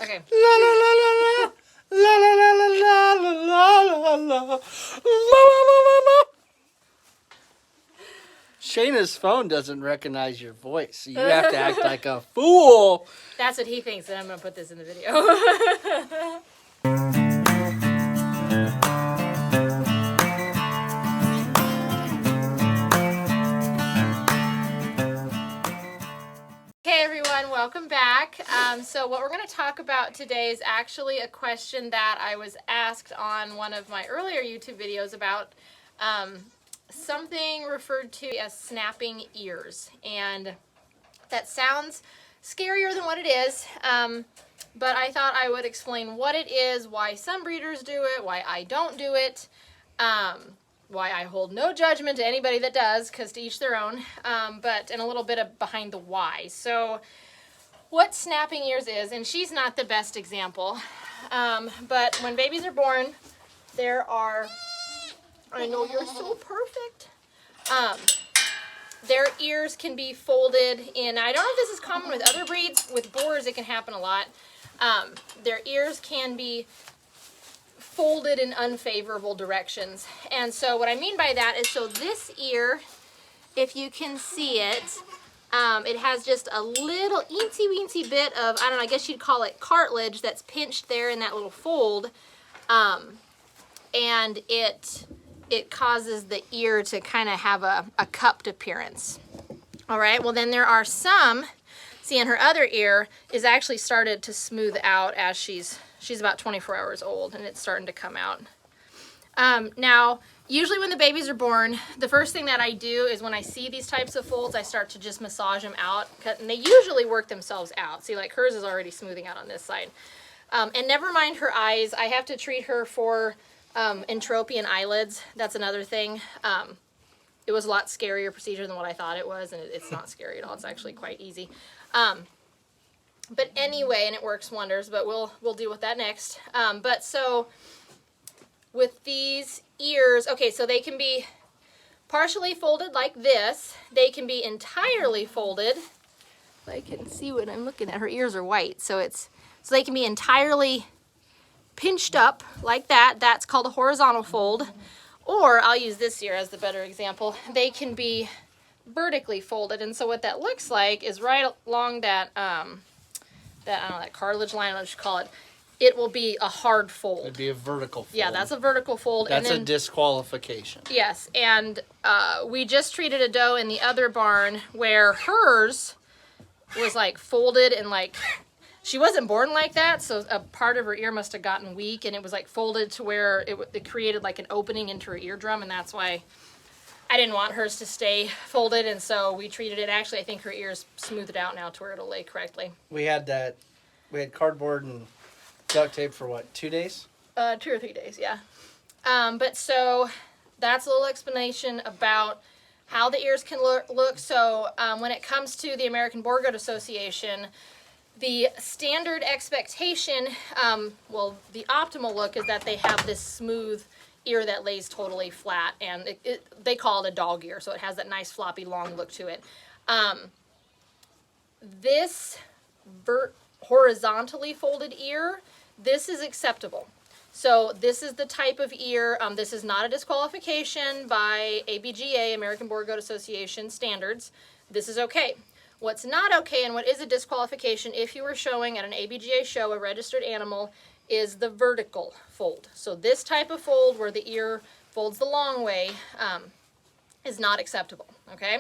Okay. La la la la la. La la la la la la la la la. La la la la. Shayna's phone doesn't recognize your voice, so you have to act like a fool. That's what he thinks, and I'm going to put this in the video. Hey everyone, welcome back. So what we're going to talk about today is actually a question that I was asked on one of my earlier YouTube videos about something referred to as snapping ears. And that sounds scarier than what it is, but I thought I would explain what it is, why some breeders do it, why I don't do it, why I hold no judgment to anybody that does, because to each their own, and a little bit of behind the why. So what snapping ears is, and she's not the best example, but when babies are born, there are, I know you're so perfect, their ears can be folded in, I don't know if this is common with other breeds, with Boers it can happen a lot, their ears can be folded in unfavorable directions. And so what I mean by that is, so this ear, if you can see it, it has just a little eensy weensy bit of, I don't know, I guess you'd call it cartilage that's pinched there in that little fold, and it causes the ear to kind of have a cupped appearance. All right, well then there are some, see, in her other ear is actually started to smooth out as she's about 24 hours old, and it's starting to come out. Now, usually when the babies are born, the first thing that I do is when I see these types of folds, I start to just massage them out, and they usually work themselves out. See, like hers is already smoothing out on this side. And never mind her eyes. I have to treat her for entropion eyelids. That's another thing. It was a lot scarier procedure than what I thought it was, and it's not scary at all. It's actually quite easy. But anyway, and it works wonders, but we'll deal with that next. But so with these ears, okay, so they can be partially folded like this. They can be entirely folded. I can see what I'm looking at. Her ears are white, so they can be entirely pinched up like that. That's called a horizontal fold. Or I'll use this ear as the better example. They can be vertically folded, and so what that looks like is right along that that cartilage line, let's call it, it will be a hard fold. It'd be a vertical fold. Yeah, that's a vertical fold. That's and then, a disqualification. Yes, and we just treated a doe in the other barn where hers was like folded and like, she wasn't born like that, so a part of her ear must have gotten weak, and it was like folded to where it created like an opening into her eardrum, and that's why I didn't want hers to stay folded, and so we treated it. Actually, I think her ears smoothed out now to where it'll lay correctly. We had cardboard and duct tape for what, 2 days? 2 or 3 days, yeah. But so that's a little explanation about how the ears can look. So when it comes to the American Boer Goat Association, the standard expectation, the optimal look is that they have this smooth ear that lays totally flat, and they call it a dog ear, so it has that nice floppy long look to it. This horizontally folded ear, this is acceptable. So this is the type of ear, this is not a disqualification by ABGA, American Boer Goat Association standards. This is okay. What's not okay, and what is a disqualification if you were showing at an ABGA show a registered animal, is the vertical fold. So this type of fold where the ear folds the long way is not acceptable, okay?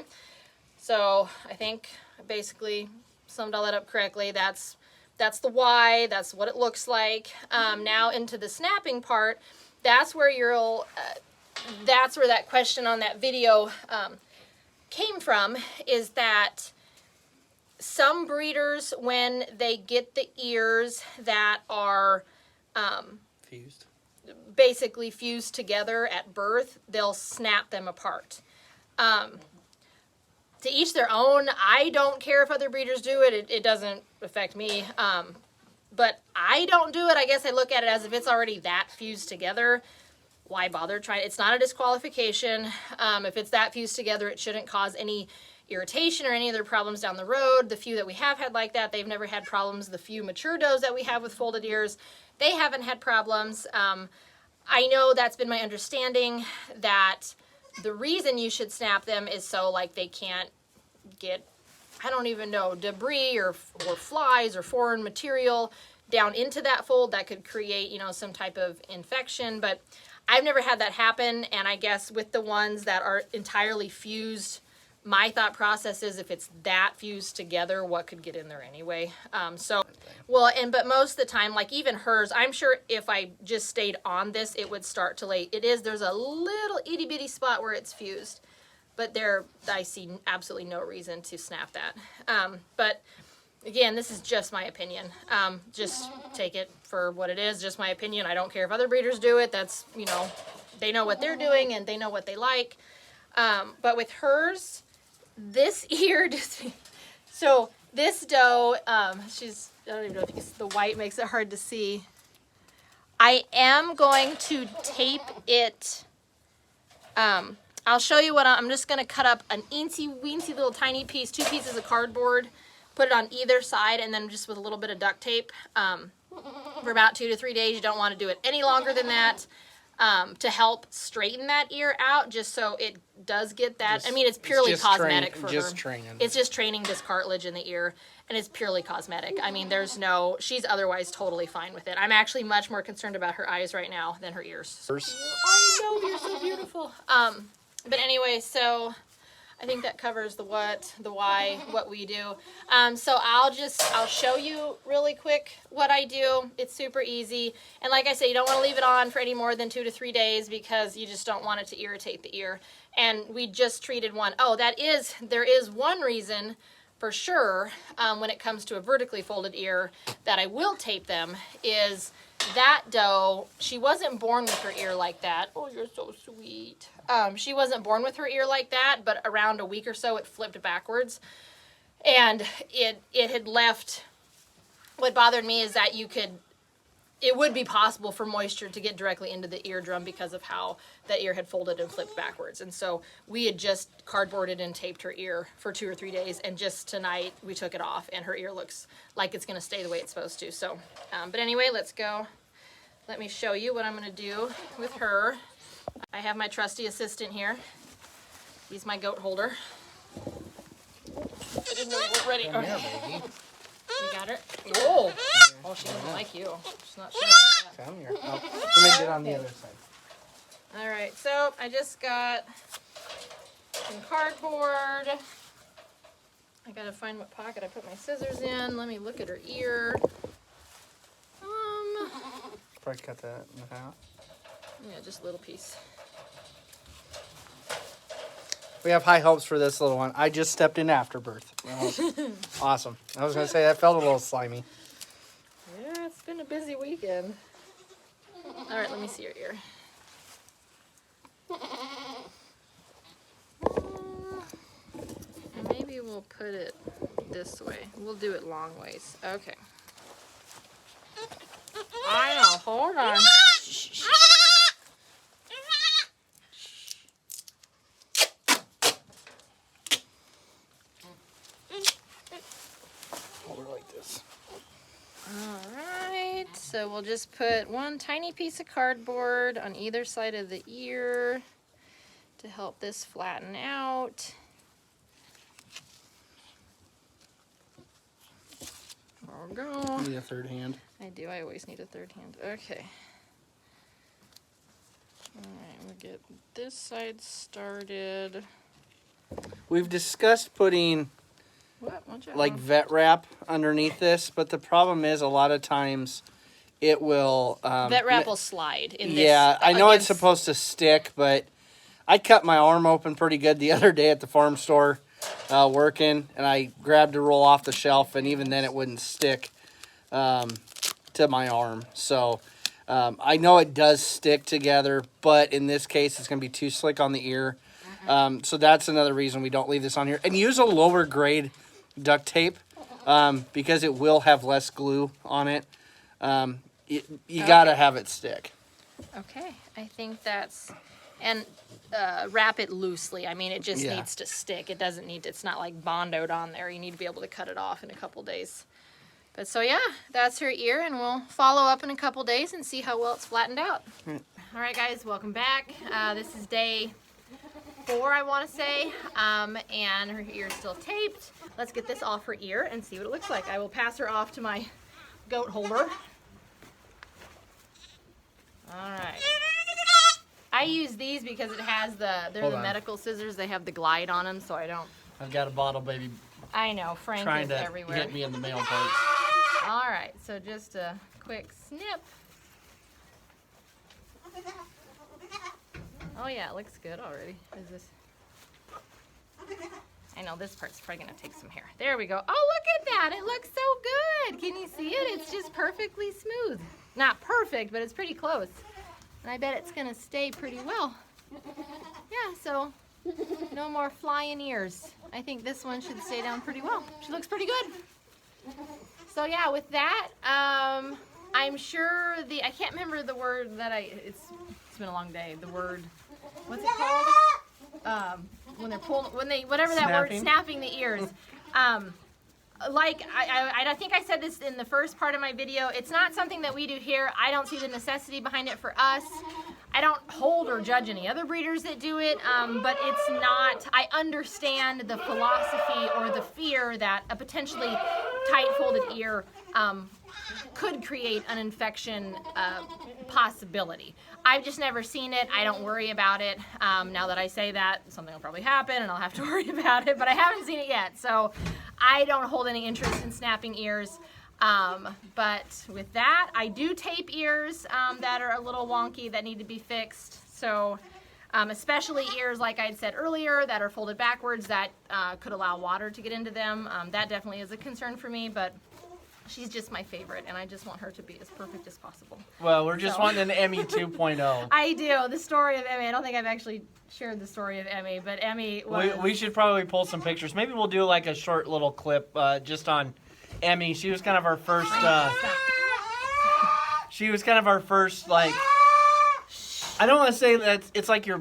So I think I basically summed all that up correctly. That's the why, that's what it looks like. Now into the snapping part, that's where that's where that question on that video came from, is that some breeders, when they get the ears that are basically fused together at birth, they'll snap them apart. To each their own. I don't care if other breeders do it. It doesn't affect me. But I don't do it. I guess I look at it as if it's already that fused together, why bother trying? It's not a disqualification. If it's that fused together, it shouldn't cause any irritation or any other problems down the road. The few that we have had like that, they've never had problems. The few mature does that we have with folded ears, they haven't had problems. I know that's been my understanding, that the reason you should snap them is so like they can't get, I don't even know, debris or flies or foreign material down into that fold that could create, you know, some type of infection. But I've never had that happen, and I guess with the ones that are entirely fused, my thought process is if it's that fused together, what could get in there anyway? But most of the time, like even hers, I'm sure if I just stayed on this, it would start to lay. There's a little itty bitty spot where it's fused, but I see absolutely no reason to snap that. But again, this is just my opinion. Just take it for what it is, just my opinion. I don't care if other breeders do it. That's, you know, they know what they're doing and they know what they like. But with hers, this ear, so this doe, I don't even know if you can see, the white makes it hard to see. I am going to tape it. I'll show you what I'm just going to cut up an eensy weensy little tiny piece, 2 pieces of cardboard, put it on either side, and then just with a little bit of duct tape for about 2 to 3 days. You don't want to do it any longer than that. To help straighten that ear out, just so it does get that. I mean, it's purely cosmetic for her. Just training. It's just training this cartilage in the ear, and it's purely cosmetic. I mean, she's otherwise totally fine with it. I'm actually much more concerned about her eyes right now than her ears. I know, you're so beautiful. But anyway, so I think that covers the what, the why, what we do. So I'll show you really quick what I do. It's super easy. And like I said, you don't want to leave it on for any more than 2 to 3 days because you just don't want it to irritate the ear. And we just treated one. Oh, there is one reason for sure when it comes to a vertically folded ear that I will tape them is that doe, she wasn't born with her ear like that. Oh, you're so sweet. She wasn't born with her ear like that, but around a week or so it flipped backwards. And it had left, what bothered me is that it would be possible for moisture to get directly into the eardrum because of how that ear had folded and flipped backwards. And so we had just cardboarded and taped her ear for 2 or 3 days, and just tonight we took it off, and her ear looks like it's going to stay the way it's supposed to. So, but anyway, let's go. Let me show you what I'm going to do with her. I have my trusty assistant here. He's my goat holder. I didn't know you were ready. Come here, baby. You got her? Oh, she doesn't like you. She's not sure about that. Come here. Oh, let me get on the other side. All right, so I just got some cardboard. I gotta find what pocket I put my scissors in. Let me look at her ear. Probably cut that in half. Yeah, just a little piece. We have high hopes for this little one. I just stepped in after birth. Awesome. I was going to say that felt a little slimy. Yeah, it's been a busy weekend. All right, let me see your ear. Maybe we'll put it this way. We'll do it long ways. Okay. I know. Hold on. Alright, so we'll just put one tiny piece of cardboard on either side of the ear to help this flatten out. There we go. Need a third hand. I do, I always need a third hand. Okay. Alright, we'll get this side started. We've discussed putting like vet wrap underneath this, but the problem is a lot of times it will vet wrap will slide in this. Yeah, I know it's supposed to stick, but I cut my arm open pretty good the other day at the farm store working, and I grabbed a roll off the shelf, and even then it wouldn't stick to my arm. So I know it does stick together, but in this case it's going to be too slick on the ear. So that's another reason we don't leave this on here. And use a lower grade duct tape because it will have less glue on it. You got to have it stick. Okay, I think that's And wrap it loosely. I mean, it just Yeah. needs to stick. It doesn't need to, it's not like bondoed on there. You need to be able to cut it off in a couple days. But so yeah, that's her ear, and we'll follow up in a couple days and see how well it's flattened out. All right, guys, welcome back. This is day 4, I want to say, and her ear's still taped. Let's get this off her ear and see what it looks like. I will pass her off to my goat holder. All right. I use these because it has they're Hold the on. medical scissors. They have the glide on them, so I don't. I've got a bottle baby I know, Frank trying is to everywhere. hit me in the mail parts. All right, so just a quick snip. Oh yeah, it looks good already. Is this? I know this part's probably gonna take some hair. There we go. Oh, look at that! It looks so good. Can you see it? It's just perfectly smooth. Not perfect, but it's pretty close. And I bet it's gonna stay pretty well. Yeah, so no more flying ears. I think this one should stay down pretty well. She looks pretty good. So yeah, with that, I'm sure I can't remember the word that it's been a long day. The word, what's it called? When they're whatever that word, snapping the ears. Like I think I said this in the first part of my video, it's not something that we do here. I don't see the necessity behind it for us. I don't hold or judge any other breeders that do it, but it's not, I understand the philosophy or the fear that a potentially tight folded ear could create an infection possibility. I've just never seen it. I don't worry about it. Now that I say that, something will probably happen and I'll have to worry about it, but I haven't seen it yet. So I don't hold any interest in snapping ears. But with that, I do tape ears that are a little wonky that need to be fixed. So especially ears, like I had said earlier, that are folded backwards that could allow water to get into them. That definitely is a concern for me, but she's just my favorite, and I just want her to be as perfect as possible. Well, we're just wanting an Emmy 2.0. I do. The story of Emmy. I don't think I've actually shared the story of Emmy, but Emmy was... We should probably pull some pictures. Maybe we'll do like a short little clip just on Emmy. She was kind of our first... she was kind of our first, like... I don't want to say that it's like you're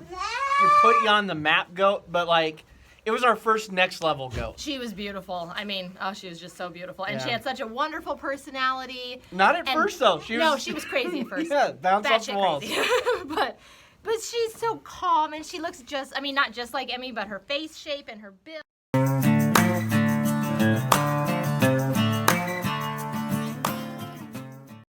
put you on the map goat, but like... It was our first next level goat. She was beautiful. I mean, oh, she was just so beautiful. And Yeah. she had such a wonderful personality. Not at first, though. She was crazy at first. Yeah, bounce off the Batshit walls. crazy. but she's so calm, and she looks just, I mean, not just like Emmy, but her face shape and her build.